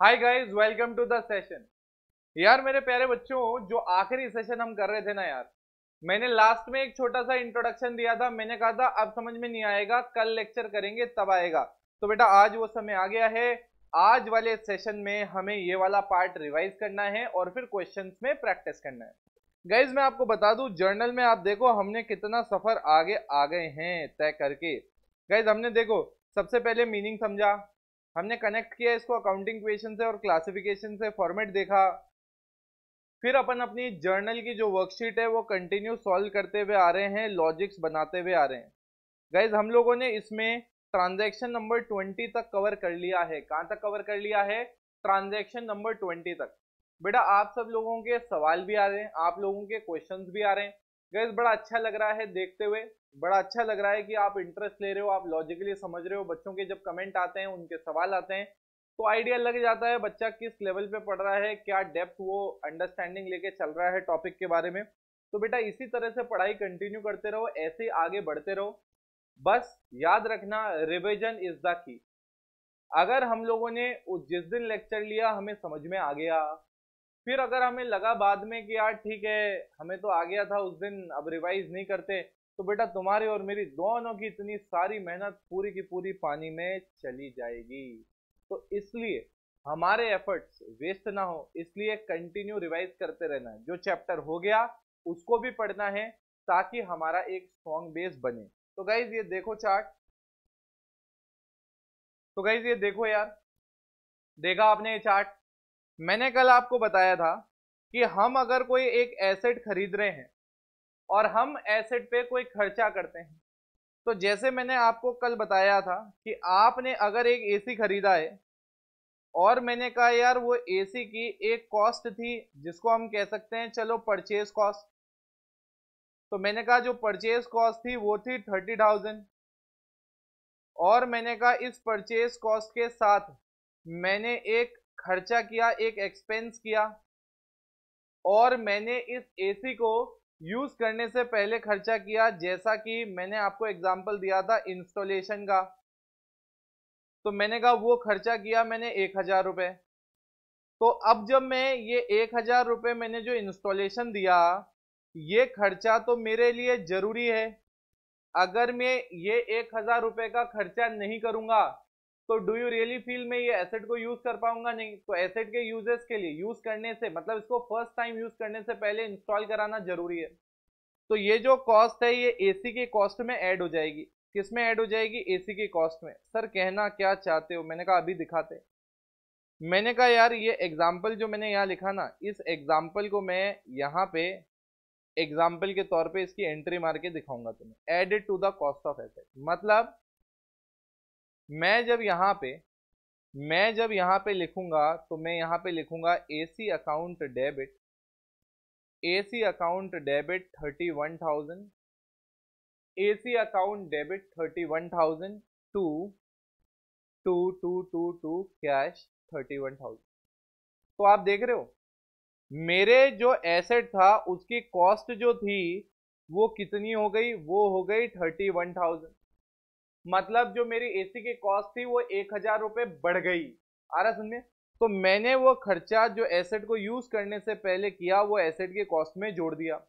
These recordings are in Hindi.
Hi guys, welcome to the session. यार मेरे प्यारे बच्चों, जो आखिरी सेशन हम कर रहे थे ना यार, मैंने लास्ट में एक छोटा सा इंट्रोडक्शन दिया था। मैंने कहा था अब समझ में नहीं आएगा, कल लेक्चर करेंगे तब आएगा। तो बेटा आज वो समय आ गया है। आज वाले सेशन में हमें ये वाला पार्ट रिवाइज करना है और फिर क्वेश्चंस में प्रैक्टिस करना है। गाइज मैं आपको बता दूं, जर्नल में आप देखो हमने कितना सफर आगे आ गए हैं तय करके। गाइज हमने देखो सबसे पहले मीनिंग समझा, हमने कनेक्ट किया इसको अकाउंटिंग इक्वेशन से और क्लासिफिकेशन से, फॉर्मेट देखा। फिर अपन अपनी जर्नल की जो वर्कशीट है वो कंटिन्यू सॉल्व करते हुए आ रहे हैं, लॉजिक्स बनाते हुए आ रहे हैं। गाइज हम लोगों ने इसमें ट्रांजैक्शन नंबर 20 तक कवर कर लिया है। कहां तक कवर कर लिया है? ट्रांजैक्शन नंबर 20 तक। बेटा आप सब लोगों के सवाल भी आ रहे हैं, आप लोगों के क्वेश्चंस भी आ रहे हैं। गाइज बड़ा अच्छा लग रहा है देखते हुए, बड़ा अच्छा लग रहा है कि आप इंटरेस्ट ले रहे हो, आप लॉजिकली समझ रहे हो। बच्चों के जब कमेंट आते हैं, उनके सवाल आते हैं, तो आइडिया लग जाता है बच्चा किस लेवल पे पढ़ रहा है, क्या डेप्थ वो अंडरस्टैंडिंग लेके चल रहा है टॉपिक के बारे में। तो बेटा इसी तरह से पढ़ाई कंटिन्यू करते रहो, ऐसे ही आगे बढ़ते रहो। बस याद रखना, रिवीजन इज द की। अगर हम लोगों ने जिस दिन लेक्चर लिया हमें समझ में आ गया, फिर अगर हमें लगा बाद में कि यार ठीक है हमें तो आ गया था उस दिन, अब रिवाइज नहीं करते, तो बेटा तुम्हारी और मेरी दोनों की इतनी सारी मेहनत पूरी की पूरी पानी में चली जाएगी। तो इसलिए हमारे एफर्ट्स वेस्ट ना हो, इसलिए कंटिन्यू रिवाइज करते रहना है। जो चैप्टर हो गया उसको भी पढ़ना है ताकि हमारा एक स्ट्रॉन्ग बेस बने। तो गाइज ये देखो चार्ट, तो गाइज ये देखो यार, देखा आपने ये चार्ट? मैंने कल आपको बताया था कि हम अगर कोई एक एसेट खरीद रहे हैं और हम एसेट पे कोई खर्चा करते हैं, तो जैसे मैंने आपको कल बताया था कि आपने अगर एक एसी खरीदा है और मैंने कहा यार वो एसी की एक कॉस्ट थी जिसको हम कह सकते हैं चलो परचेज कॉस्ट। तो मैंने कहा जो परचेज कॉस्ट थी वो थी 30,000, और मैंने कहा इस परचेज कॉस्ट के साथ मैंने एक खर्चा किया, एक एक्सपेंस किया, और मैंने इस एसी को यूज करने से पहले खर्चा किया, जैसा कि मैंने आपको एग्जांपल दिया था इंस्टॉलेशन का। तो मैंने कहा वो खर्चा किया मैंने 1,000 रुपए। तो अब जब मैं ये 1,000 रुपए मैंने जो इंस्टॉलेशन दिया, ये खर्चा तो मेरे लिए जरूरी है। अगर मैं ये 1,000 रुपए का खर्चा नहीं करूंगा तो डू यू रियली फील मैं ये एसेट को यूज कर पाऊंगा? नहीं। तो एसेट के यूजेस के लिए, यूज करने से मतलब इसको फर्स्ट टाइम यूज करने से पहले इंस्टॉल कराना जरूरी है। तो ये जो कॉस्ट है ये एसी की कॉस्ट में ऐड हो जाएगी। किस में ऐड हो जाएगी? एसी की कॉस्ट में। सर कहना क्या चाहते हो? मैंने कहा अभी दिखाते। मैंने कहा यार ये एग्जाम्पल जो मैंने यहाँ लिखा ना, इस एग्जाम्पल को मैं यहाँ पे एग्जाम्पल के तौर पे इसकी एंट्री मार के दिखाऊंगा तुम्हें। Added to the cost of asset, मतलब मैं जब यहाँ पे लिखूंगा तो मैं यहाँ पे लिखूंगा AC account debit, AC account debit 31,000, AC account debit 31,000 to to to to to cash 31,000। तो आप देख रहे हो मेरे जो एसेट था उसकी कॉस्ट जो थी वो कितनी हो गई? वो हो गई 31,000। मतलब जो मेरी एसी की कॉस्ट थी वो 1,000 रुपए बढ़ गई। आ रहा सुनने? तो मैंने वो खर्चा जो एसेट को यूज करने से पहले किया वो एसेट की कॉस्ट में जोड़ दिया।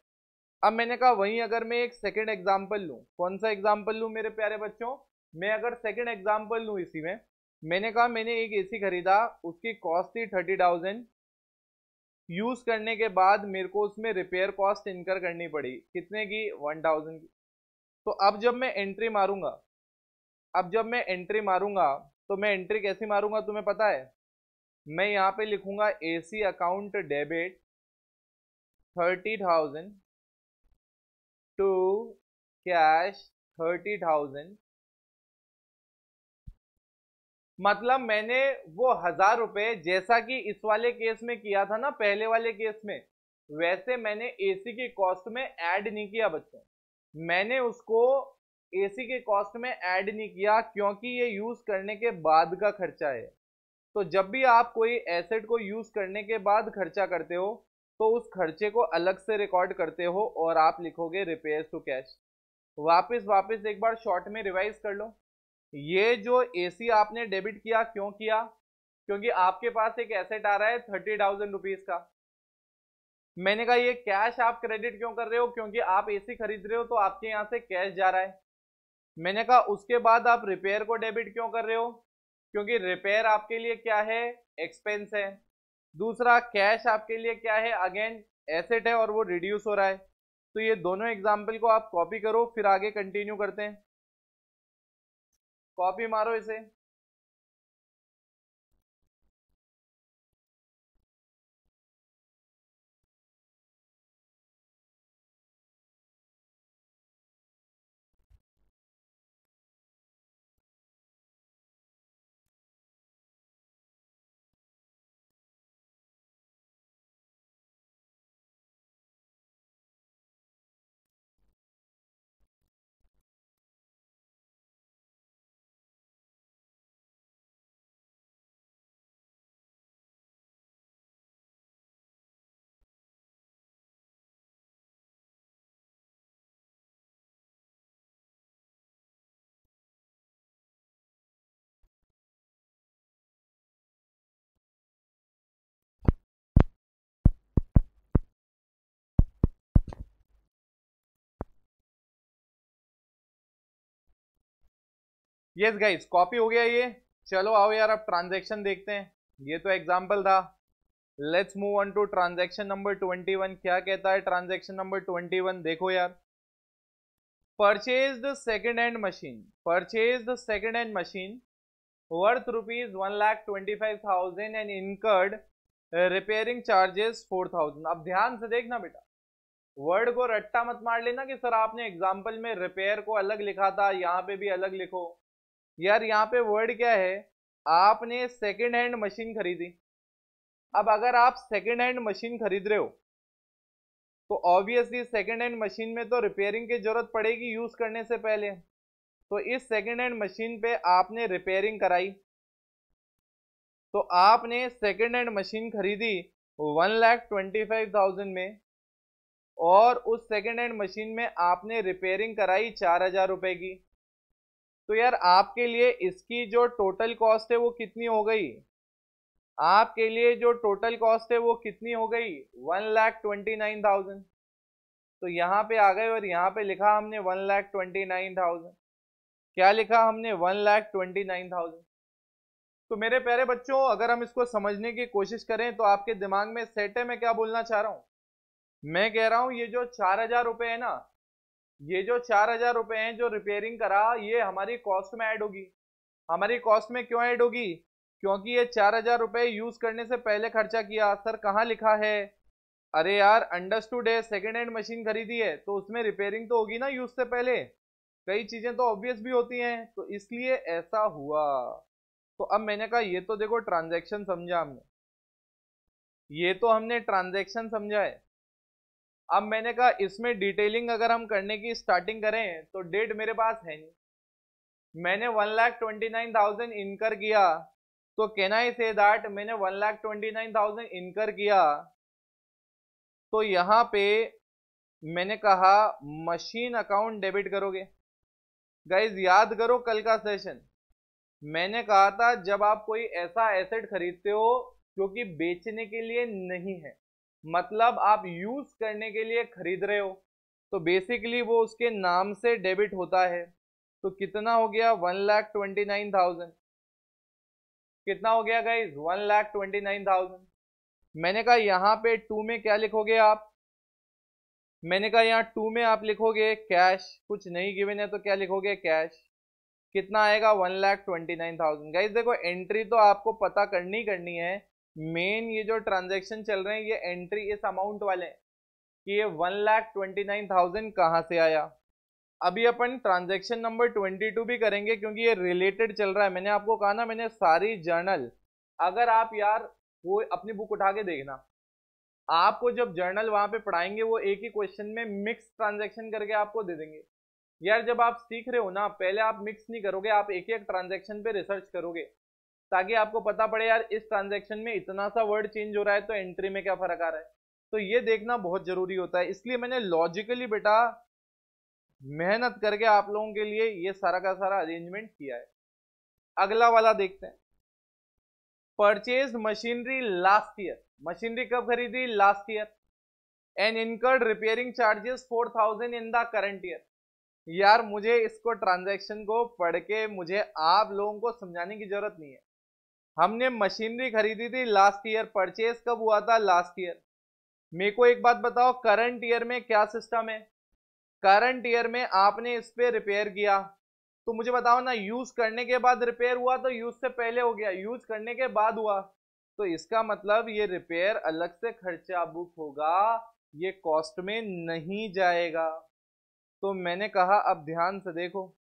अब मैंने कहा वहीं अगर मैं एक सेकंड एग्जांपल लूं, कौन सा एग्जांपल लूं मेरे प्यारे बच्चों? मैं अगर सेकंड एग्जांपल लूं इसी में, मैंने कहा मैंने एक एसी खरीदा, उसकी कॉस्ट थी 30,000, यूज करने के बाद मेरे को उसमें रिपेयर कॉस्ट इनकर करनी पड़ी, कितने की? 1,000 की। तो अब जब मैं एंट्री मारूंगा तो मैं एंट्री कैसी मारूंगा तुम्हें पता है? मैं यहाँ पे लिखूंगा AC account debit 30,000 to cash 30,000। मतलब मैंने वो 1,000 रुपए, जैसा कि इस वाले केस में किया था ना, पहले वाले केस में, वैसे मैंने एसी की कॉस्ट में ऐड नहीं किया बच्चों। मैंने उसको एसी के कॉस्ट में ऐड नहीं किया क्योंकि ये यूज करने के बाद का खर्चा है। तो जब भी आप कोई एसेट को यूज करने के बाद खर्चा करते हो तो उस खर्चे को अलग से रिकॉर्ड करते हो और आप लिखोगे रिपेयर्स टू कैश। वापस वापस एक बार शॉर्ट में रिवाइज कर लो। ये जो एसी आपने डेबिट किया, क्यों किया? क्योंकि आपके पास एक एसेट आ रहा है 30,000 रुपीज का। मैंने कहा ये कैश आप क्रेडिट क्यों कर रहे हो, क्योंकि आप एसी खरीद रहे हो तो आपके यहां से कैश जा रहा है। मैंने कहा उसके बाद आप रिपेयर को डेबिट क्यों कर रहे हो, क्योंकि रिपेयर आपके लिए क्या है, एक्सपेंस है। दूसरा कैश आपके लिए क्या है, अगेन एसेट है और वो रिड्यूस हो रहा है। तो ये दोनों एग्जाम्पल को आप कॉपी करो, फिर आगे कंटिन्यू करते हैं। कॉपी मारो इसे। यस गाइस, कॉपी हो गया ये। चलो आओ यार, अब ट्रांजैक्शन देखते हैं। ये तो एग्जाम्पल था। Let's move on to transaction number 21। क्या कहता है ट्रांजैक्शन नंबर 21, देखो यार। Purchase the second hand machine, purchase the second hand machine worth rupees 1,25,000 and incurred repairing charges 4,000। अब ध्यान से देखना बेटा, वर्ड को रट्टा मत मार लेना कि सर आपने एग्जाम्पल में रिपेयर को अलग लिखा था, यहाँ पे भी अलग लिखो। यार यहाँ पे वर्ड क्या है, आपने सेकेंड हैंड मशीन खरीदी। अब अगर आप सेकेंड हैंड मशीन खरीद रहे हो तो ऑब्वियसली सेकेंड हैंड मशीन में तो रिपेयरिंग की जरूरत पड़ेगी यूज करने से पहले। तो इस सेकेंड हैंड मशीन पे आपने रिपेयरिंग कराई, तो आपने सेकेंड हैंड मशीन खरीदी 1,25,000 में, और उस सेकेंड हैंड मशीन में आपने रिपेयरिंग कराई 4,000 रुपए की। तो यार आपके लिए इसकी जो टोटल कॉस्ट है वो कितनी हो गई, आपके लिए जो टोटल कॉस्ट है वो कितनी हो गई, 1,29,000। तो यहाँ पे आ गए और यहाँ पे लिखा हमने 1,29,000। क्या लिखा हमने, 1,29,000। तो मेरे प्यारे बच्चों, अगर हम इसको समझने की कोशिश करें तो आपके दिमाग में सेट है मैं क्या बोलना चाह रहा हूं। मैं कह रहा हूं ये जो 4,000 रुपए है ना, ये जो 4,000 रुपए हैं जो रिपेयरिंग करा, ये हमारी कॉस्ट में ऐड होगी। हमारी कॉस्ट में क्यों ऐड होगी, क्योंकि ये 4,000 रुपए यूज करने से पहले खर्चा किया। सर कहाँ लिखा है, अरे यार अंडरस्टूड है, सेकेंड हैंड मशीन खरीदी है तो उसमें रिपेयरिंग तो होगी ना यूज से पहले, कई चीजें तो ऑब्वियस भी होती हैं, तो इसलिए ऐसा हुआ। तो अब मैंने कहा ये तो देखो ट्रांजैक्शन समझा हमने, ये तो हमने ट्रांजैक्शन समझा है। अब मैंने कहा इसमें डिटेलिंग अगर हम करने की स्टार्टिंग करें तो डेट मेरे पास है नहीं, मैंने 1,29,000 इनकर किया, तो कैन आई से दैट मैंने 1,29,000 इनकर किया। तो यहां पे मैंने कहा मशीन अकाउंट डेबिट करोगे। गाइज याद करो कल का सेशन, मैंने कहा था जब आप कोई ऐसा एसेट खरीदते हो जो कि बेचने के लिए नहीं है, मतलब आप यूज करने के लिए खरीद रहे हो, तो बेसिकली वो उसके नाम से डेबिट होता है। तो कितना हो गया, 1,29,000। कितना हो गया गाइज, 1,29,000। मैंने कहा यहाँ पे 2 में क्या लिखोगे आप, मैंने कहा यहाँ 2 में आप लिखोगे कैश, कुछ नहीं गिवन है तो क्या लिखोगे कैश। कितना आएगा, 1,29,000। गाइज देखो एंट्री तो आपको पता करनी है। मेन ये जो ट्रांजैक्शन चल रहे हैं ये एंट्री इस अमाउंट वाले हैं कि ये 1,29,000 कहाँ से आया। अभी अपन ट्रांजैक्शन नंबर 22 भी करेंगे क्योंकि ये रिलेटेड चल रहा है। मैंने आपको कहा ना, मैंने सारी जर्नल, अगर आप यार वो अपनी बुक उठा के देखना, आपको जब जर्नल वहां पे पढ़ाएंगे वो एक ही क्वेश्चन में मिक्स ट्रांजैक्शन करके आपको दे देंगे। यार जब आप सीख रहे हो ना, पहले आप मिक्स नहीं करोगे, आप एक एक ट्रांजैक्शन पे रिसर्च करोगे ताकि आपको पता पड़े यार इस ट्रांजैक्शन में इतना सा वर्ड चेंज हो रहा है तो एंट्री में क्या फर्क आ रहा है। तो ये देखना बहुत जरूरी होता है, इसलिए मैंने लॉजिकली बेटा मेहनत करके आप लोगों के लिए ये सारा का सारा अरेंजमेंट किया है। अगला वाला देखते हैं। Purchase machinery last year, machinery कब खरीदी? Last year. And incurred repairing charges 4000 in the current year. यार मुझे इसको ट्रांजैक्शन को पढ़ के मुझे आप लोगों को समझाने की जरूरत नहीं है। हमने मशीनरी खरीदी थी लास्ट ईयर, परचेज कब हुआ था? Last year. मेरे को एक बात बताओ, करंट ईयर में क्या सिस्टम है? करंट ईयर में आपने इस पे रिपेयर किया, तो मुझे बताओ ना, यूज करने के बाद रिपेयर हुआ तो यूज से पहले हो गया, यूज करने के बाद हुआ, तो इसका मतलब ये रिपेयर अलग से खर्चा बुक होगा, ये कॉस्ट में नहीं जाएगा। तो मैंने कहा अब ध्यान से देखो,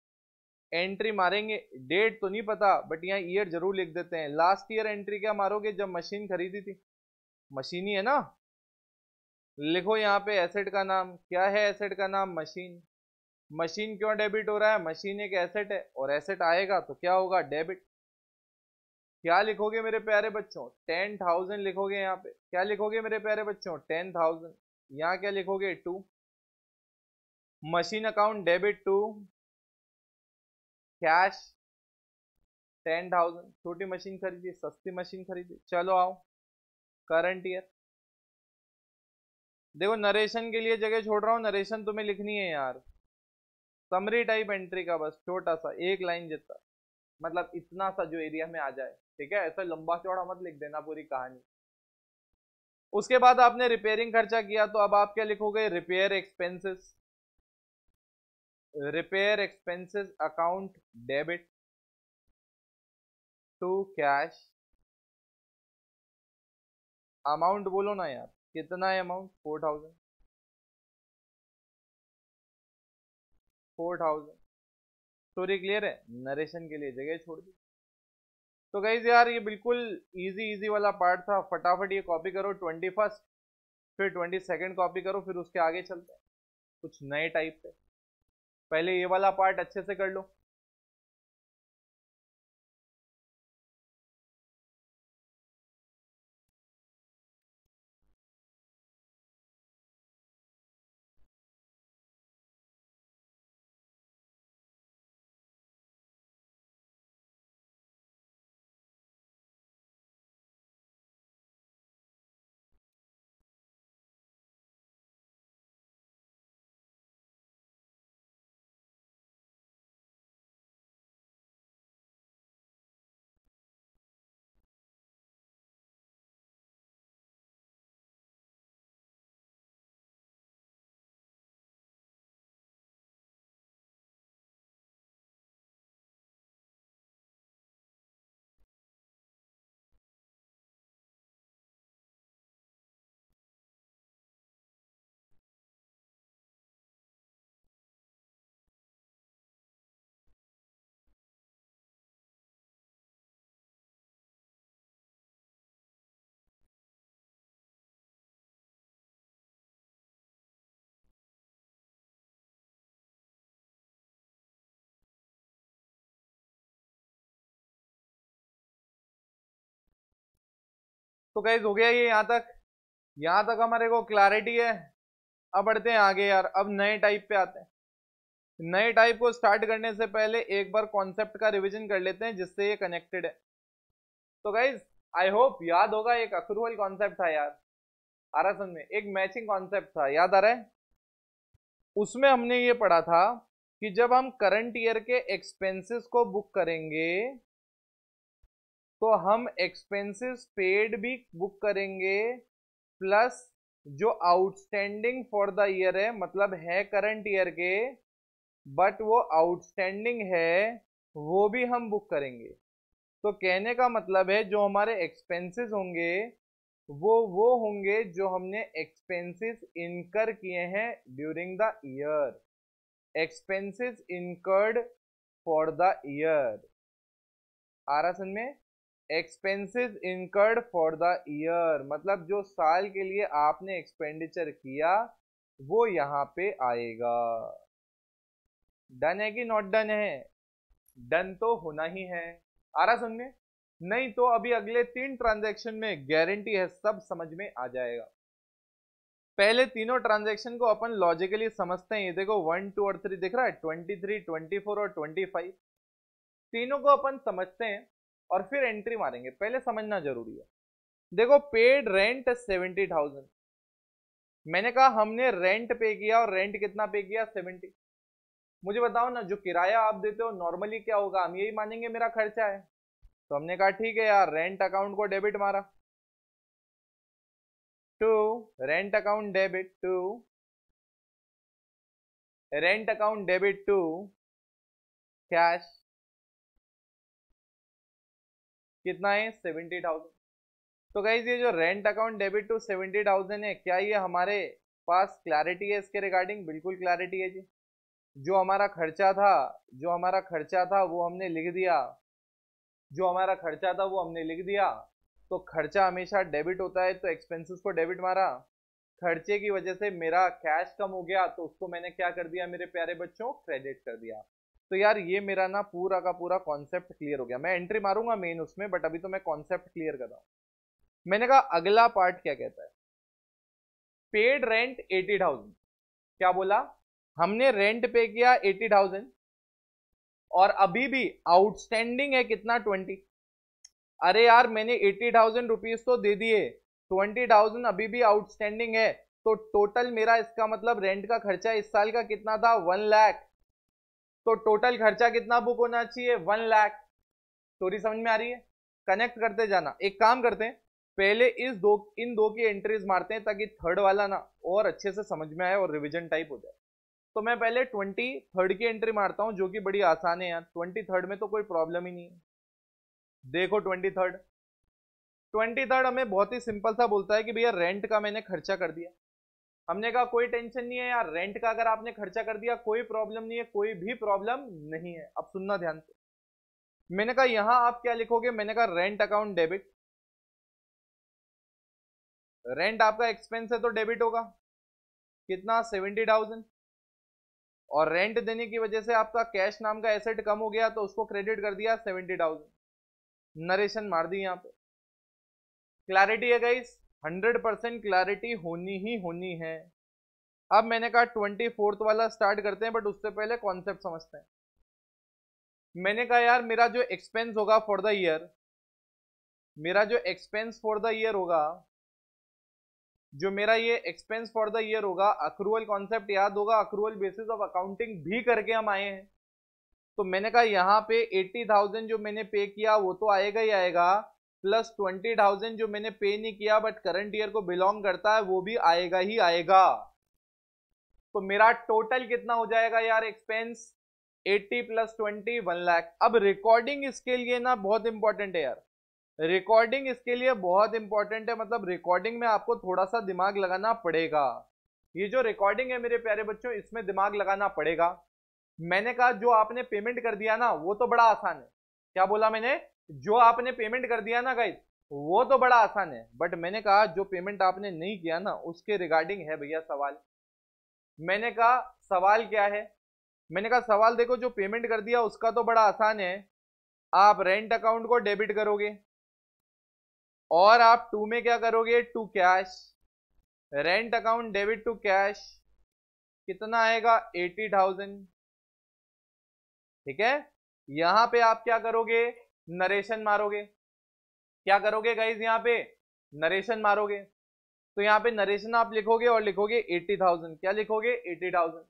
एंट्री मारेंगे, डेट तो नहीं पता बट यहाँ ईयर जरूर लिख देते हैं। लास्ट ईयर एंट्री क्या मारोगे? जब मशीन खरीदी थी, मशीन ही है ना। लिखो यहाँ पे एसेट का नाम, क्या है एसेट का नाम? मशीन। मशीन क्यों डेबिट हो रहा है? मशीन एक एसेट है, और एसेट आएगा तो क्या होगा? डेबिट। क्या लिखोगे मेरे प्यारे बच्चों? 10,000 लिखोगे यहाँ पे। क्या लिखोगे मेरे प्यारे बच्चों? 10,000। यहाँ क्या लिखोगे? 2। Machine account debit to cash 10,000। छोटी मशीन खरीदी, सस्ती मशीन खरीदी। चलो आओ करंट ईयर। देखो नरेशन के लिए जगह छोड़ रहा हूं, नरेशन तुम्हें लिखनी है यार, समरी टाइप एंट्री का बस छोटा सा एक लाइन जितना, मतलब इतना सा जो एरिया में आ जाए, ठीक है? ऐसा लंबा चौड़ा मत लिख देना पूरी कहानी। उसके बाद आपने रिपेयरिंग खर्चा किया, तो अब आप क्या लिखोगे? Repair expenses. Repair expenses account debit to cash. Amount बोलो ना यार, कितना है अमाउंट? 4,000। 4,000। स्टोरी क्लियर है? नरेशन के लिए जगह छोड़ दी। तो गाइज यार ये बिल्कुल इजी इजी वाला पार्ट था, फटाफट ये कॉपी करो 21st, फिर 22nd कॉपी करो, फिर उसके आगे चलते हैं कुछ नए टाइप पे। पहले ये वाला पार्ट अच्छे से कर लो। तो गाइज हो गया ये यहाँ तक हमारे को क्लैरिटी है। अब बढ़ते हैं आगे यार, अब नए टाइप पे आते हैं। नए टाइप को स्टार्ट करने से पहले एक बार कॉन्सेप्ट का रिवीजन कर लेते हैं जिससे ये कनेक्टेड है। तो गाइज आई होप याद होगा, एक अक्रूवल कॉन्सेप्ट था यार, आ रहा समझ में? एक मैचिंग कॉन्सेप्ट था, याद आ रहा है? उसमें हमने ये पढ़ा था कि जब हम करंट ईयर के एक्सपेंसेस को बुक करेंगे तो हम एक्सपेंसेस पेड भी बुक करेंगे, प्लस जो आउटस्टैंडिंग फॉर द ईयर है, मतलब है करंट ईयर के बट वो आउटस्टैंडिंग है, वो भी हम बुक करेंगे। तो कहने का मतलब है जो हमारे एक्सपेंसेस होंगे वो होंगे जो हमने एक्सपेंसेस इनकर किए हैं during the year, expenses incurred for the year. आ रहा समझ में? Expenses incurred for the year मतलब जो साल के लिए आपने एक्सपेंडिचर किया वो यहाँ पे आएगा। डन है कि नॉट डन है? डन तो होना ही है। आ रहा समझ में? नहीं तो अभी अगले 3 ट्रांजैक्शन में गारंटी है सब समझ में आ जाएगा। पहले तीनों ट्रांजैक्शन को अपन लॉजिकली समझते हैं। ये देखो 1, 2 और 3 दिख रहा है, 23, 24 और 25, तीनों को अपन समझते हैं। और फिर एंट्री मारेंगे, पहले समझना जरूरी है। देखो पेड रेंट 70,000, मैंने कहा हमने रेंट पे किया, और रेंट कितना पे किया 70। मुझे बताओ ना, जो किराया आप देते हो नॉर्मली क्या होगा, हम यही मानेंगे मेरा खर्चा है। तो हमने कहा ठीक है यार, रेंट अकाउंट को डेबिट मारा, to rent account debit, to rent account debit, to cash, कितना है 70,000। तो गाइज ये जो रेंट अकाउंट डेबिट टू 70,000 है, क्या ये हमारे पास क्लैरिटी है इसके रिगार्डिंग? बिल्कुल क्लैरिटी है जी। जो हमारा खर्चा था, जो हमारा खर्चा था वो हमने लिख दिया, जो हमारा खर्चा था वो हमने लिख दिया। तो खर्चा हमेशा डेबिट होता है, तो एक्सपेंसेस को डेबिट मारा, खर्चे की वजह से मेरा कैश कम हो गया, तो उसको मैंने क्या कर दिया मेरे प्यारे बच्चों, क्रेडिट कर दिया। तो यार ये मेरा ना पूरा का पूरा कॉन्सेप्ट क्लियर हो गया। मैं एंट्री मारूंगा मेन उसमें, बट अभी तो मैं कॉन्सेप्ट क्लियर कर रहा हूं। मैंने कहा अगला पार्ट क्या कहता है, पेड रेंट 80,000। क्या बोला, हमने रेंट पे किया 80,000, और अभी भी आउटस्टैंडिंग है कितना 20। अरे यार मैंने 80,000 रुपीज तो दे दिए, 20,000 अभी भी आउटस्टैंडिंग है, तो टोटल मेरा इसका मतलब रेंट का खर्चा इस साल का कितना था 1 लाख। तो टोटल खर्चा कितना बुक होना चाहिए 1 लाख। स्टोरी समझ में आ रही है? कनेक्ट करते जाना। एक काम करते हैं, पहले इन दो की एंट्रीज मारते हैं, ताकि थर्ड वाला ना और अच्छे से समझ में आए और रिवीजन टाइप हो जाए। तो मैं पहले 23rd की एंट्री मारता हूं, जो कि बड़ी आसान है यार, 23rd में तो कोई प्रॉब्लम ही नहीं है। देखो 23rd हमें बहुत ही सिंपल सा बोलता है कि भैया रेंट का मैंने खर्चा कर दिया। हमने कहा कोई टेंशन नहीं है यार, रेंट का अगर आपने खर्चा कर दिया कोई प्रॉब्लम नहीं है, कोई भी प्रॉब्लम नहीं है। अब सुनना ध्यान से, मैंने कहा यहां आप क्या लिखोगे, मैंने कहा रेंट अकाउंट डेबिट, रेंट आपका एक्सपेंस है तो डेबिट होगा, कितना 70,000, और रेंट देने की वजह से आपका कैश नाम का एसेट कम हो गया, तो उसको क्रेडिट कर दिया 70,000। नरेशन मार दी यहां पे। क्लैरिटी है गाइस, 100% क्लैरिटी होनी ही होनी है। अब मैंने कहा 24th वाला स्टार्ट करते हैं, बट उससे पहले कॉन्सेप्ट समझते हैं। मैंने कहा यार मेरा जो एक्सपेंस होगा फॉर द ईयर, मेरा जो एक्सपेंस फॉर द ईयर होगा, जो मेरा ये एक्सपेंस फॉर द ईयर होगा, अक्रूवल कॉन्सेप्ट याद होगा, अक्रूवल बेसिस ऑफ अकाउंटिंग भी करके हम आए हैं। तो मैंने कहा यहाँ पे 80,000 जो मैंने पे किया वो तो आएगा ही आएगा, प्लस 20,000 जो मैंने पे नहीं किया बट करंट ईयर को बिलोंग करता है, वो भी आएगा ही आएगा। तो मेरा टोटल कितना हो जाएगा यार एक्सपेंस, 80 प्लस 20 1 लाख। अब रिकॉर्डिंग इसके लिए ना बहुत इंपॉर्टेंट है यार, रिकॉर्डिंग इसके लिए बहुत इंपॉर्टेंट है, मतलब रिकॉर्डिंग में आपको थोड़ा सा दिमाग लगाना पड़ेगा। ये जो रिकॉर्डिंग है मेरे प्यारे बच्चों, इसमें दिमाग लगाना पड़ेगा। मैंने कहा जो आपने पेमेंट कर दिया ना वो तो बड़ा आसान है। क्या बोला मैंने, जो आपने पेमेंट कर दिया ना गाइस वो तो बड़ा आसान है, बट मैंने कहा जो पेमेंट आपने नहीं किया ना उसके रिगार्डिंग है भैया सवाल। मैंने कहा सवाल क्या है, मैंने कहा सवाल देखो, जो पेमेंट कर दिया उसका तो बड़ा आसान है, आप रेंट अकाउंट को डेबिट करोगे, और आप टू में क्या करोगे, to cash, rent account debit to cash, कितना आएगा 80,000। ठीक है, यहां पे आप क्या करोगे, नरेशन मारोगे। क्या करोगे गाइज, यहां पे नरेशन मारोगे। तो यहां पे नरेशन आप लिखोगे और लिखोगे 80,000। क्या लिखोगे 80,000।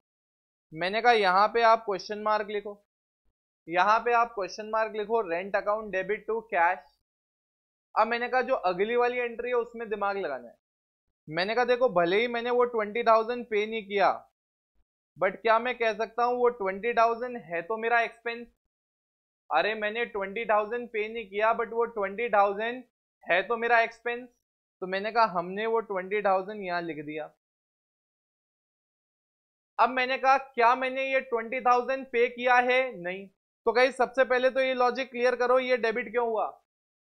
मैंने कहा यहां पे आप क्वेश्चन मार्क लिखो, यहां पे आप क्वेश्चन मार्क लिखो, rent account debit to cash. अब मैंने कहा जो अगली वाली एंट्री है उसमें दिमाग लगाना है। मैंने कहा देखो भले ही मैंने वो 20,000 पे नहीं किया, बट क्या मैं कह सकता हूं वो 20,000 है तो मेरा एक्सपेंस। अरे मैंने 20,000 पे नहीं किया बट वो 20,000 है तो मेरा एक्सपेंस। तो मैंने कहा हमने वो 20,000 यहां लिख दिया। अब मैंने कहा क्या मैंने ये 20,000 पे किया है, नहीं। तो गाइस सबसे पहले तो ये लॉजिक क्लियर करो, ये डेबिट क्यों हुआ।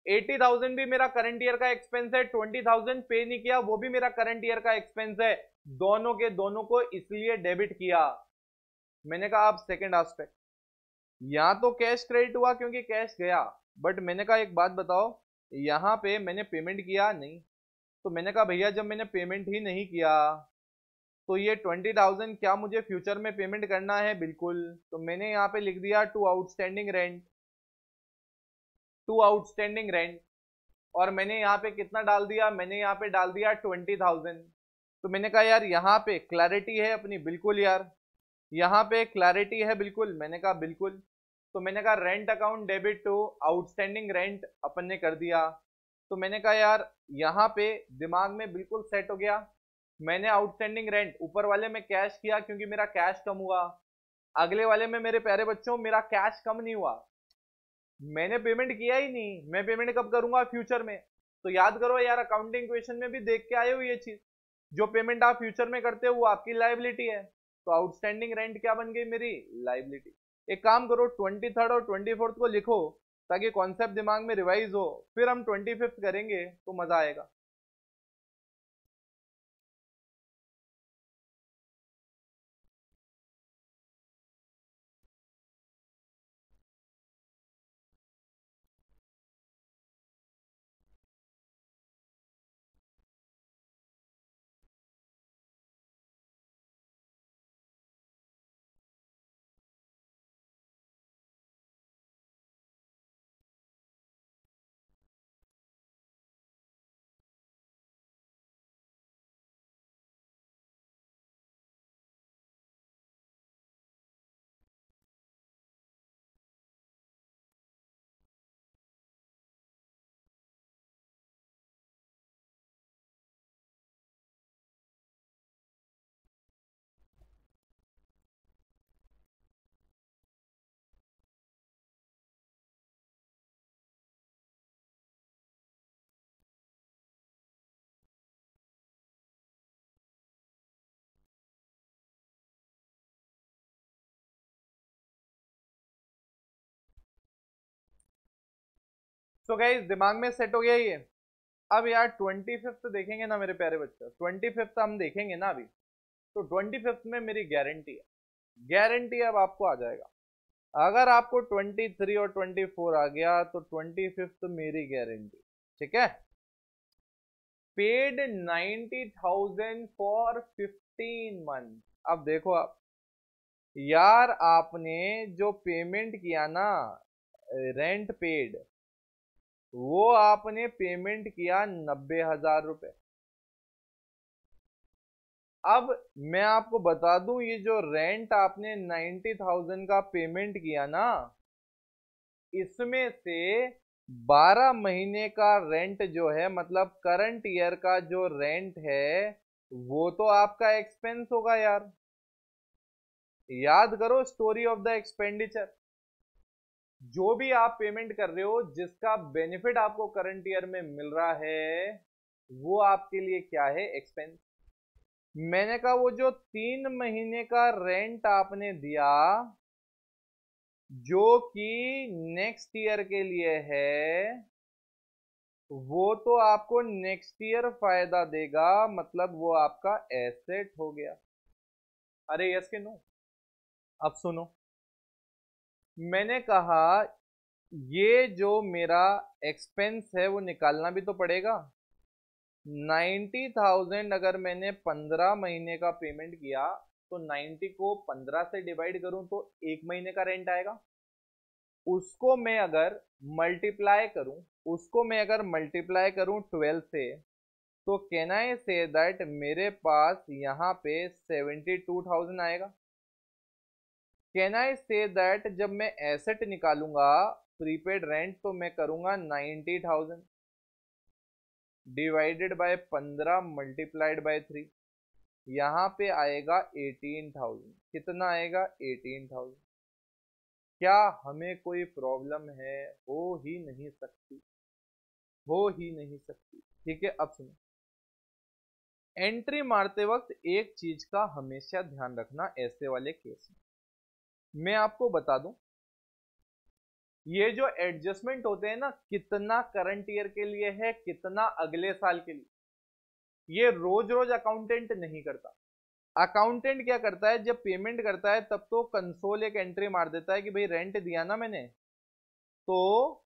80,000 भी मेरा करंट ईयर का एक्सपेंस है, 20,000 पे नहीं किया वो भी मेरा करंट ईयर का एक्सपेंस है, दोनों के दोनों को इसलिए डेबिट किया। मैंने कहा अब सेकंड एस्पेक्ट, यहां तो कैश क्रेडिट हुआ क्योंकि कैश गया, बट मैंने कहा एक बात बताओ, यहां पे मैंने पेमेंट किया नहीं। तो मैंने कहा भैया जब मैंने पेमेंट ही नहीं किया तो ये 20,000 क्या मुझे फ्यूचर में पेमेंट करना है, बिल्कुल। तो मैंने यहाँ पे लिख दिया to outstanding rent. To outstanding rent, और मैंने यहाँ पे कितना डाल दिया, मैंने यहाँ पे डाल दिया 20,000। तो मैंने कहा यार यहाँ पे क्लैरिटी है अपनी, बिल्कुल यार यहाँ पे क्लैरिटी है बिल्कुल, मैंने कहा बिल्कुल। तो मैंने कहा rent account debit to outstanding rent अपन ने कर दिया। तो मैंने कहा यार यहाँ पे दिमाग में बिल्कुल सेट हो गया। मैंने आउटस्टैंडिंग रेंट ऊपर वाले में कैश किया क्योंकि मेरा कैश कम हुआ, अगले वाले में मेरे प्यारे बच्चों मेरा कैश कम नहीं हुआ, मैंने पेमेंट किया ही नहीं। मैं पेमेंट कब करूंगा, फ्यूचर में। तो याद करो यार, अकाउंटिंग इक्वेशन में भी देख के आए हो ये चीज, जो पेमेंट आप फ्यूचर में करते हो वो आपकी लायबिलिटी है। तो आउटस्टैंडिंग रेंट क्या बन गई, मेरी लायबिलिटी। एक काम करो 23rd और 24th को लिखो ताकि कॉन्सेप्ट दिमाग में रिवाइज हो, फिर हम 25th करेंगे तो मजा आएगा। तो गाइस दिमाग में सेट हो गया ये। अब यार 25th देखेंगे ना मेरे प्यारे बच्चों, 25th हम देखेंगे ना अभी। तो 25th में मेरी गारंटी है, गारंटी अब आपको आ जाएगा। अगर आपको 23 और 24 आ गया तो 25th मेरी गारंटी, ठीक है। Paid 90,000 for 15 month. अब देखो आप यार, आपने जो पेमेंट किया ना, रेंट पेड, वो आपने पेमेंट किया 90,000 रुपए। अब मैं आपको बता दूं, ये जो रेंट आपने 90,000 का पेमेंट किया ना, इसमें से 12 महीने का रेंट जो है, मतलब करंट ईयर का जो रेंट है, वो तो आपका एक्सपेंस होगा यार। याद करो स्टोरी ऑफ द एक्सपेंडिचर। जो भी आप पेमेंट कर रहे हो, जिसका बेनिफिट आपको करंट ईयर में मिल रहा है, वो आपके लिए क्या है, एक्सपेंस। मैंने कहा वो जो 3 महीने का रेंट आपने दिया, जो कि नेक्स्ट ईयर के लिए है, वो तो आपको नेक्स्ट ईयर फायदा देगा, मतलब वो आपका एसेट हो गया। अरे यस के नो। अब सुनो, मैंने कहा ये जो मेरा एक्सपेंस है वो निकालना भी तो पड़ेगा। 90,000 अगर मैंने 15 महीने का पेमेंट किया, तो 90 को 15 से डिवाइड करूं तो 1 महीने का रेंट आएगा। उसको मैं अगर मल्टीप्लाई करूं 12 से, तो कैन आई से दैट मेरे पास यहाँ पे 72,000 आएगा। कैन आई से दैट जब मैं एसेट निकालूंगा प्रीपेड रेंट, तो मैं करूंगा 90,000 डिवाइडेड बाय 15 मल्टीप्लाइड बाय 3, यहाँ पे आएगा 18,000। कितना आएगा, 18,000। क्या हमें कोई प्रॉब्लम है, हो ही नहीं सकती, हो ही नहीं सकती। ठीक है, अब सुनो, एंट्री मारते वक्त एक चीज का हमेशा ध्यान रखना ऐसे वाले केस में। मैं आपको बता दूं, ये जो एडजस्टमेंट होते हैं ना, कितना करंट ईयर के लिए है, कितना अगले साल के लिए, ये रोज रोज अकाउंटेंट नहीं करता। अकाउंटेंट क्या करता है, जब पेमेंट करता है तब तो कंसोल एक एंट्री मार देता है कि भाई रेंट दिया ना मैंने, तो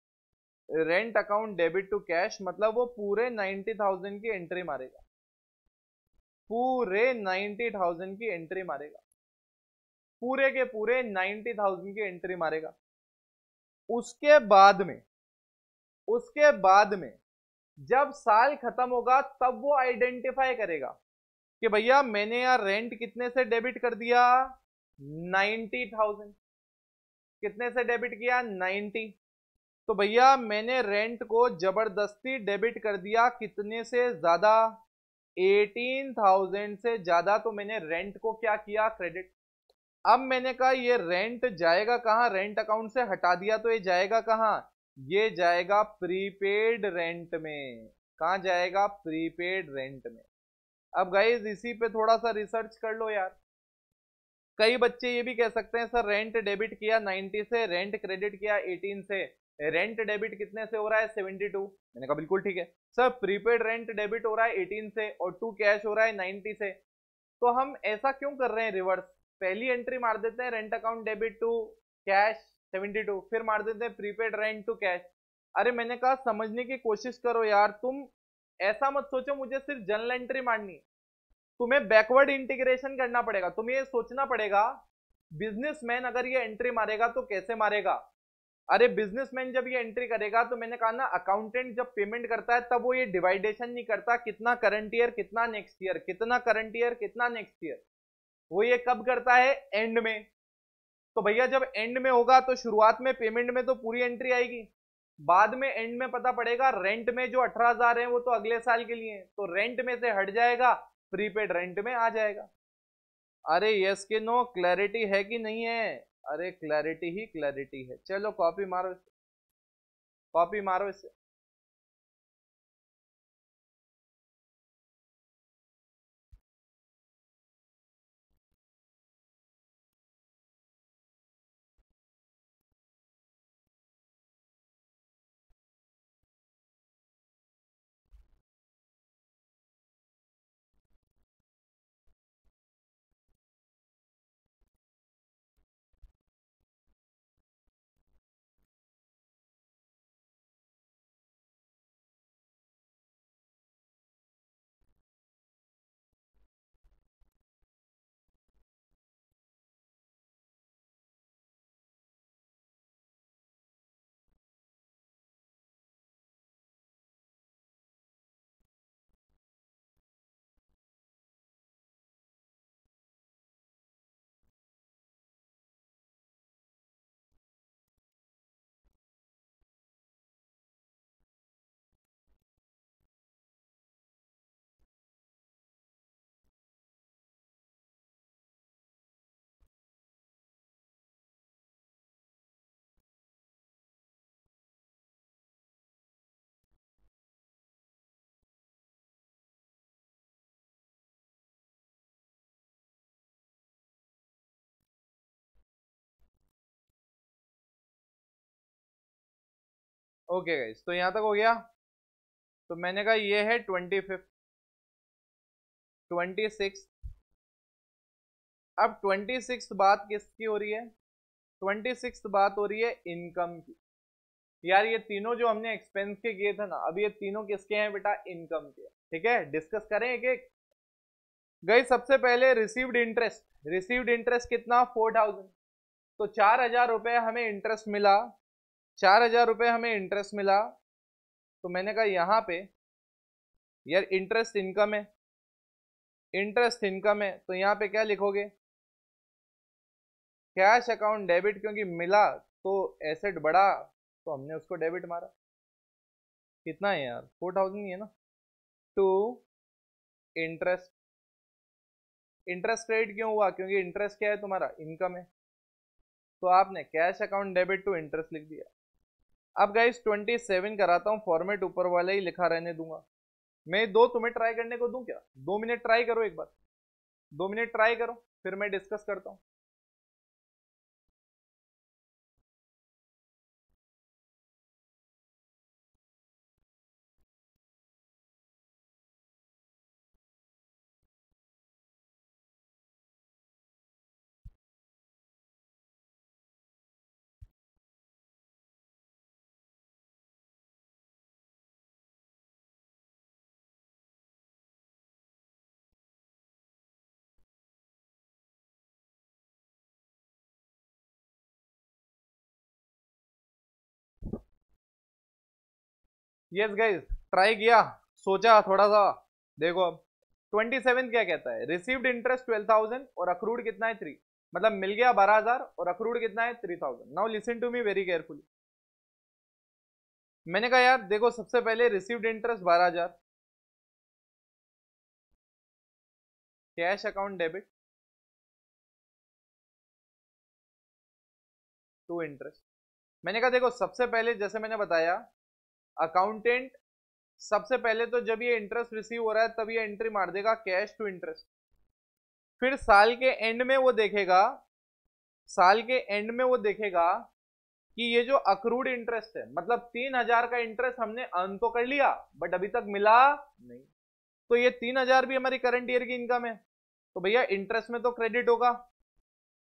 rent account debit to cash, मतलब वो पूरे 90,000 की एंट्री मारेगा, पूरे 90,000 की एंट्री मारेगा, पूरे के पूरे 90,000 की एंट्री मारेगा। उसके बाद में उसके बाद में जब साल खत्म होगा तब वो आइडेंटिफाई करेगा कि भैया मैंने यार रेंट कितने से डेबिट कर दिया, 90,000। कितने से डेबिट किया, 90। तो भैया मैंने रेंट को जबरदस्ती डेबिट कर दिया कितने से ज्यादा, 18,000 से ज्यादा। तो मैंने रेंट को क्या किया, क्रेडिट। अब मैंने कहा ये रेंट जाएगा कहां, रेंट अकाउंट से हटा दिया तो ये जाएगा कहां, ये जाएगा प्रीपेड रेंट में। कहां जाएगा, प्रीपेड रेंट में। अब गाइस इसी पे थोड़ा सा रिसर्च कर लो यार। कई बच्चे ये भी कह सकते हैं सर रेंट डेबिट किया 90 से, रेंट क्रेडिट किया 18 से, रेंट डेबिट कितने से हो रहा है, 72। मैंने कहा बिल्कुल ठीक है सर, प्रीपेड रेंट डेबिट हो रहा है 18 से और टू कैश हो रहा है 90 से। तो हम ऐसा क्यों कर रहे हैं रिवर्स, पहली एंट्री मार देते हैं rent account debit to cash 72, फिर मार देते हैं प्रीपेड रेंट टू कैश। अरे मैंने कहा समझने की कोशिश करो यार, तुम ऐसा मत सोचो मुझे सिर्फ जर्नल एंट्री मारनी, तुम्हें बैकवर्ड इंटीग्रेशन करना पड़ेगा। तुम्हें ये सोचना पड़ेगा बिजनेसमैन अगर ये एंट्री मारेगा तो कैसे मारेगा। अरे बिजनेसमैन जब ये एंट्री करेगा तो मैंने कहा ना, अकाउंटेंट जब पेमेंट करता है तब वो ये डिवाइडेशन नहीं करता कितना करंट ईयर कितना नेक्स्ट ईयर, कितना करंट ईयर कितना नेक्स्ट ईयर। वो ये कब करता है, एंड में। तो भैया जब एंड में होगा तो शुरुआत में पेमेंट में तो पूरी एंट्री आएगी, बाद में एंड में पता पड़ेगा रेंट में जो 18,000 है वो तो अगले साल के लिए है, तो रेंट में से हट जाएगा, प्रीपेड रेंट में आ जाएगा। अरे यस के नो, क्लैरिटी है कि नहीं है, अरे क्लैरिटी ही क्लैरिटी है। चलो कॉपी मारो इससे, कॉपी मारो इससे। ओके गाइस, तो यहां तक हो गया। तो मैंने कहा ये है 25, 26। अब 26 बात किसकी हो रही है, 26 बात हो रही है इनकम की। यार ये तीनों जो हमने एक्सपेंस के किए थे ना, अब ये तीनों किसके हैं बेटा, इनकम के। ठीक है, डिस्कस करें एक एक। गई सबसे पहले रिसीव्ड इंटरेस्ट, रिसीव्ड इंटरेस्ट कितना, 4,000। तो 4,000 रुपए हमें इंटरेस्ट मिला, 4,000 रुपए हमें इंटरेस्ट मिला। तो मैंने कहा यहां पे यार इंटरेस्ट इनकम है, इंटरेस्ट इनकम है, तो यहां पे क्या लिखोगे, कैश अकाउंट डेबिट, क्योंकि मिला तो एसेट बढ़ा तो हमने उसको डेबिट मारा। कितना है यार, 4,000 ही है ना। टू इंटरेस्ट, इंटरेस्ट क्रेडिट क्यों हुआ, क्योंकि इंटरेस्ट क्या है तुम्हारा, इनकम है। तो आपने cash account debit to interest लिख दिया। अब गाइस 27 कराता हूँ, फॉर्मेट ऊपर वाला ही लिखा रहने दूंगा। मैं दो तुम्हें ट्राई करने को दूं क्या, 2 मिनट ट्राई करो एक बार, 2 मिनट ट्राई करो, फिर मैं डिस्कस करता हूँ। यस गाइस, ट्राई किया, सोचा थोड़ा सा। देखो अब 27 क्या कहता है, रिसीव्ड इंटरेस्ट 12,000 और अक्रूड कितना है 3, मतलब मिल गया 12,000 और अक्रूड कितना है 3,000। Now listen to me very carefully. मैंने कहा यार देखो, सबसे पहले received interest 12,000, cash account debit to interest. मैंने कहा देखो, सबसे पहले जैसे मैंने बताया, अकाउंटेंट सबसे पहले तो जब ये इंटरेस्ट रिसीव हो रहा है तब ये एंट्री मार देगा कैश टू इंटरेस्ट। फिर साल के एंड में वो देखेगा, साल के एंड में वो देखेगा कि ये जो अक्रूड इंटरेस्ट है, मतलब 3,000 का इंटरेस्ट हमने अर्न तो कर लिया बट अभी तक मिला नहीं, तो ये 3,000 भी हमारी करंट ईयर की इनकम है, तो भैया इंटरेस्ट में तो क्रेडिट होगा।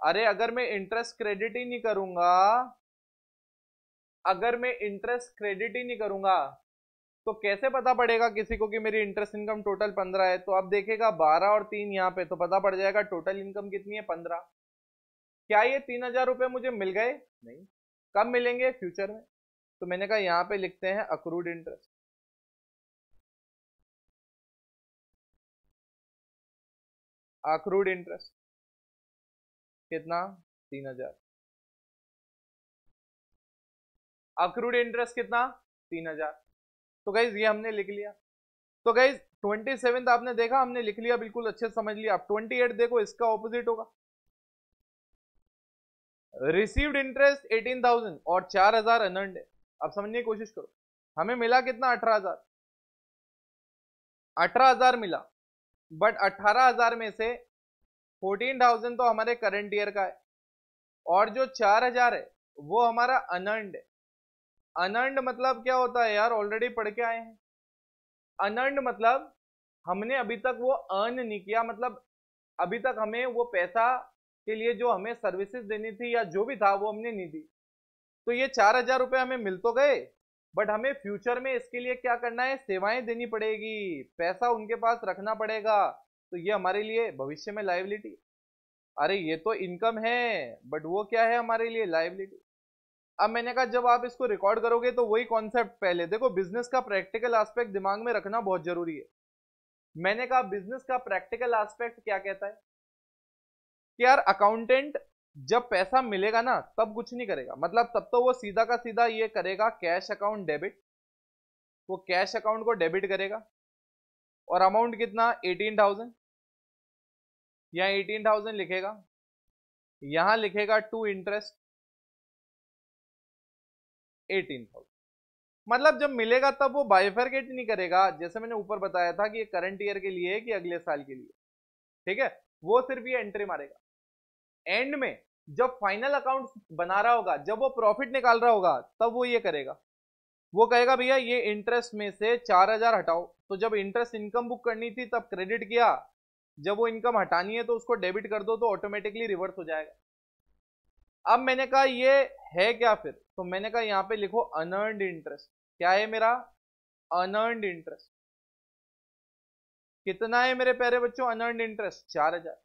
अरे अगर मैं इंटरेस्ट क्रेडिट ही नहीं करूंगा, अगर मैं इंटरेस्ट क्रेडिट ही नहीं करूंगा तो कैसे पता पड़ेगा किसी को कि मेरी इंटरेस्ट इनकम टोटल 15 है? तो अब देखेगा 12 और 3 यहाँ पे, तो पता पड़ जाएगा टोटल इनकम कितनी है 15। क्या ये 3,000 रुपए मुझे मिल गए? नहीं। कब मिलेंगे? फ्यूचर में। तो मैंने कहा यहाँ पे लिखते हैं अक्रूड इंटरेस्ट। अक्रूड इंटरेस्ट कितना? 3,000। अक्रूड इंटरेस्ट कितना? 3,000। तो गाइज ये हमने लिख लिया। तो गाइज 27 आपने देखा, हमने लिख लिया, बिल्कुल अच्छे से समझ लिया। अब 28 देखो, इसका ऑपोजिट होगा। रिसीव्ड इंटरेस्ट 18,000 और 4,000 अनर्न्ड है। अब समझने की कोशिश करो, हमें मिला कितना? 18,000। 18,000 मिला, बट 18,000 में से 14,000 तो हमारे करंट ईयर का है, और जो 4,000 है वो हमारा अनर्न्ड है। अनर्न्ड मतलब क्या होता है यार? ऑलरेडी पढ़ के आए हैं। अनर्न्ड मतलब हमने अभी तक वो अर्न नहीं किया, मतलब अभी तक हमें वो पैसा के लिए जो हमें सर्विसेज देनी थी या जो भी था वो हमने नहीं दी। तो ये 4,000 रुपए हमें मिल तो गए, बट हमें फ्यूचर में इसके लिए क्या करना है? सेवाएं देनी पड़ेगी, पैसा उनके पास रखना पड़ेगा। तो ये हमारे लिए भविष्य में लायबिलिटी। अरे ये तो इनकम है, बट वो क्या है हमारे लिए? लायबिलिटी। अब मैंने कहा जब आप इसको रिकॉर्ड करोगे तो वही कॉन्सेप्ट, पहले देखो बिजनेस का प्रैक्टिकल एस्पेक्ट दिमाग में रखना बहुत जरूरी है। मैंने कहा बिजनेस का प्रैक्टिकल एस्पेक्ट क्या कहता है कि यार अकाउंटेंट जब पैसा मिलेगा ना तब कुछ नहीं करेगा, मतलब तब तो वो सीधा का सीधा ये करेगा कैश अकाउंट डेबिट, वो कैश अकाउंट को डेबिट करेगा। और अमाउंट कितना? 18,000। यहाँ 18,000 लिखेगा, यहां लिखेगा टू इंटरेस्ट 18,000। मतलब जब मिलेगा तब वो बाइफरकेट नहीं करेगा, जैसे मैंने ऊपर बताया था कि ये करंट ईयर के लिए है कि अगले साल के लिए, ठीक है? वो सिर्फ ये एंट्री मारेगा। एंड में जब फाइनल अकाउंट बना रहा होगा, जब वो प्रॉफिट निकाल रहा होगा, तब वो ये करेगा, वो कहेगा भैया ये इंटरेस्ट में से 4,000 हटाओ। तो जब इंटरेस्ट इनकम बुक करनी थी तब क्रेडिट किया, जब वो इनकम हटानी है तो उसको डेबिट कर दो, तो ऑटोमेटिकली रिवर्स हो जाएगा। अब मैंने कहा ये है क्या फिर? तो मैंने कहा यहाँ पे लिखो अनर्न्ड इंटरेस्ट। क्या है मेरा? अनर्न्ड इंटरेस्ट। कितना है मेरे प्यारे बच्चों अनर्न्ड इंटरेस्ट? 4,000।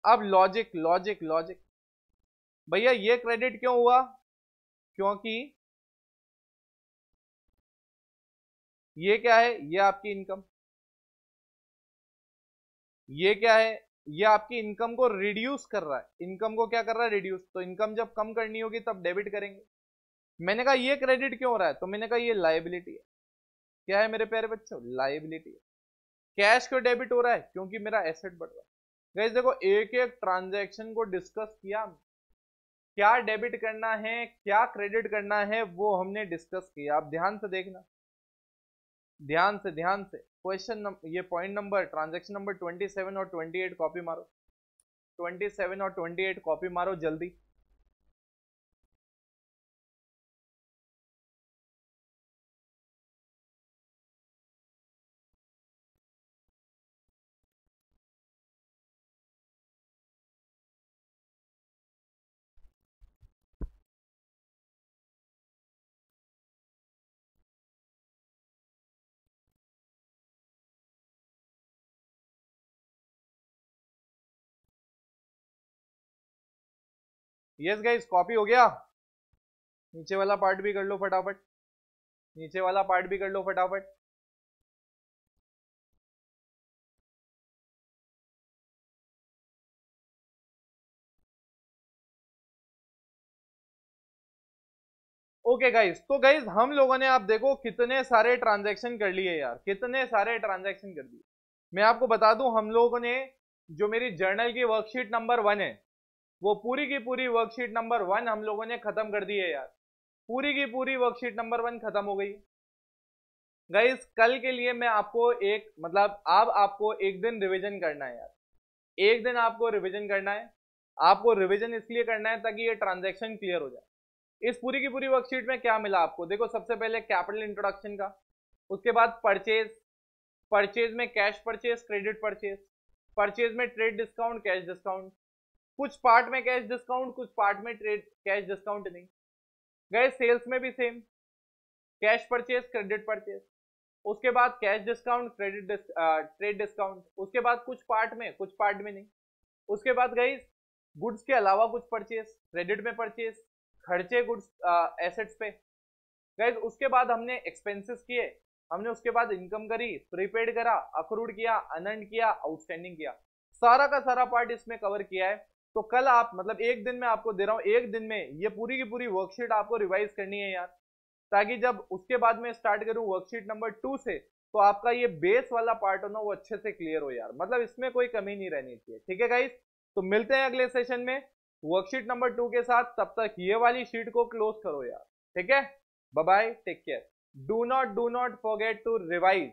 अब लॉजिक लॉजिक लॉजिक, भैया ये क्रेडिट क्यों हुआ? क्योंकि ये क्या है? ये आपकी इनकम। ये क्या है? ये आपकी इनकम को रिड्यूस कर रहा है। इनकम को क्या कर रहा है? रिड्यूस। तो इनकम जब कम करनी होगी तब डेबिट करेंगे। मैंने कहा ये क्रेडिट क्यों हो रहा है? तो मैंने कहा ये लायबिलिटी है। क्या है मेरे प्यारे बच्चों? लायबिलिटी है। कैश क्यों डेबिट हो रहा है? क्योंकि मेरा एसेट बढ़ रहा है। गाइस देखो, एक एक ट्रांजैक्शन को डिस्कस किया, क्या डेबिट करना है क्या क्रेडिट करना है वो हमने डिस्कस किया। आप ध्यान से देखना, ध्यान से ध्यान से। क्वेश्चन ये पॉइंट नंबर, ट्रांजैक्शन नंबर 27 और 28 कॉपी मारो। 27 और 28 कॉपी मारो जल्दी। यस गाइस, कॉपी हो गया? नीचे वाला पार्ट भी कर लो फटाफट। नीचे वाला पार्ट भी कर लो फटाफट। ओके गाइस, तो गाइस हम लोगों ने आप देखो कितने सारे ट्रांजैक्शन कर लिए यार, कितने सारे ट्रांजैक्शन कर दिए। मैं आपको बता दूं, हम लोगों ने जो मेरी जर्नल की वर्कशीट नंबर 1 है, वो पूरी की पूरी वर्कशीट नंबर 1 हम लोगों ने खत्म कर दी है यार। पूरी की पूरी वर्कशीट नंबर 1 खत्म हो गई। गाइस कल के लिए मैं आपको एक मतलब अब आपको एक दिन रिवीजन करना है यार, एक दिन आपको रिवीजन करना है। आपको रिवीजन इसलिए करना है ताकि ये ट्रांजैक्शन क्लियर हो जाए। इस पूरी की पूरी वर्कशीट में क्या मिला आपको, देखो सबसे पहले कैपिटल इंट्रोडक्शन का, उसके बाद परचेज, परचेज में cash purchase, credit purchase, purchase में ट्रेड डिस्काउंट, कैश डिस्काउंट, कुछ पार्ट में कैश डिस्काउंट, कुछ पार्ट में ट्रेड कैश डिस्काउंट नहीं। गए सेल्स में भी same, cash purchase, credit purchase, उसके बाद cash discount, credit trade discount, उसके बाद कुछ पार्ट में कुछ पार्ट में नहीं। उसके बाद गई गुड्स के अलावा कुछ परचेज, क्रेडिट में परचेज, खर्चे गुड्स एसेट्स पे। गाइज उसके बाद हमने एक्सपेंसेस किए, हमने उसके बाद इनकम करी, प्रीपेड करा, अक्रूड किया, अनअर्न्ड किया, आउटस्टैंडिंग किया, सारा का सारा पार्ट इसमें कवर किया है। तो कल आप मतलब एक दिन में आपको दे रहा हूं, एक दिन में ये पूरी की पूरी वर्कशीट आपको रिवाइज करनी है यार, ताकि जब उसके बाद में स्टार्ट करूं वर्कशीट नंबर 2 से, तो आपका ये बेस वाला पार्ट हो ना वो अच्छे से क्लियर हो यार, मतलब इसमें कोई कमी नहीं रहनी चाहिए। ठीक है गाइस, तो मिलते हैं अगले सेशन में वर्कशीट नंबर 2 के साथ। तब तक ये वाली शीट को क्लोज करो यार। ठीक है, bye bye, take care, do not forget to revise.